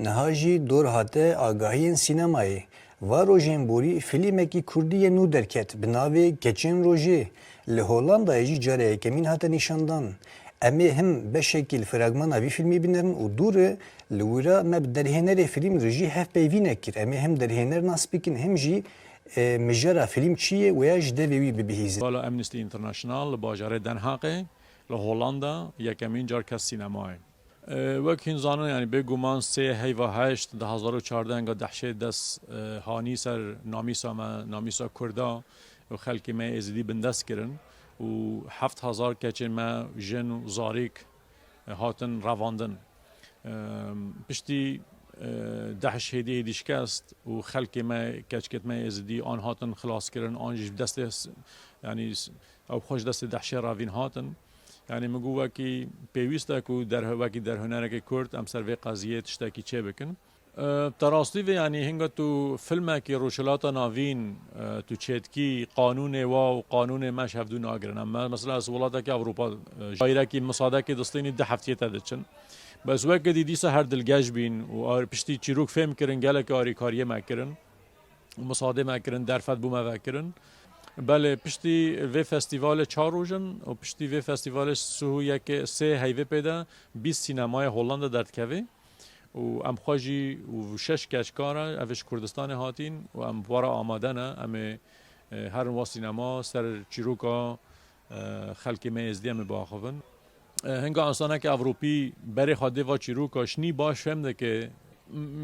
نهاجی دور هاته آگاهی سینمایی و روژین بوری فیلمکی کردی نو درکت بناوی کچین روژی لهولاندا ایجی جاره کمین هاته نشاندان امی هم به شکل فرagman وی فیلمی بینرن و دوره لورا مب درهنر فیلم رژی هف پیوینه کر امی هم درهنر ناسپیکن هم جی مجرا فیلم چیه و یا جده وی ببهیزه بالا امنستی اینترنشنال باجاره دنهاقه لهولاندا یکمین جار کس سینمای وکین زانن یعنی به گمان سه هیوا هشت 2014 انگار دهشه دست هانی سر نامیسا کردا و خلکی ما ازدی بندست کرن و 7000 کچه ما جن و زاریک هاتن رواندن پشتی دهش هدیه دیشکست و خلکی ما کچکت ما ازدی آن هاتن خلاص کرن آنجش دست یعنی او خوش دست دهشه راوین هاتن یعنی مگو وکی پیوسته کو در هنرک کرد ام سر قضیه تشتکی چه بکن تراستی و یعنی هنگا تو فیلم که روشلاتا ناوین تو چتکی قانون و قانون مش هفدون آگرن اما مثلا از ولاتا که اروپا جایره که مصاده که دستینی 10 هفته تدچن بس وقت دیسه هر دلگاش بین و پشتی چیروک فهم کرن گله که آری کاریه مکرن و مصاده مکرن درفت بو مکرن بله پشتی و فستیوال 4 روزن و پشتی و فستیوال سویا که سه هیوه پیدا 20 سینمای هلند دردکوی و ام خواجی و 6 کشکارا اوش کردستان هاتین و ام وارا آماده نه ام هر نوع سینما سر چیروکا خلک می ازدیم باخوون هنگا انسانه که اروپی بری خاده و چیروکاش نی باش فهمده که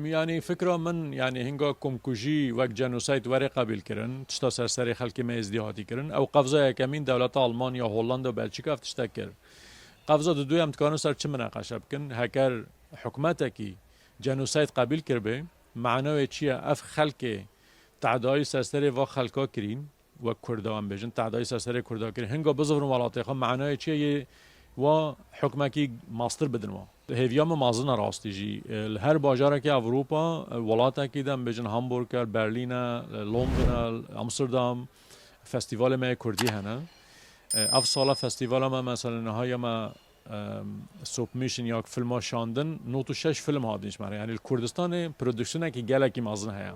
یعنی فکر من یعنی هنگا کمکوژی و جنوساید وری قبول کردن تشتا سرسری خلک ما ازدیهاتی کردن او قفزه کمین دولت آلمانیا هلند و بلژیک افتشتک کرد قفزه دوی هم تکانو سر چه مناقشه بکن هکر حکومت کی جنوساید قبول کرده معنای چیه اف خلک تعدای سرسری و خلکا کرین و کردان بجن تعدای سرسری کردا کرین هنگا بزرگ ملاته خو معنای چیه و حکمکی ماستر بدن ما هیویام مازن راستی جی هر باجاره که اروپا ولاتا کی دم بجن هامبورگ برلین لندن آمستردام فستیوال ما کردی هنه اف سالا فستیوال ما مثلا نهای ما سوبمیشن یا فیلم شاندن 96 فیلم هادیش ماره یعنی کردستان پرودکشن کی گله کی مازن هیا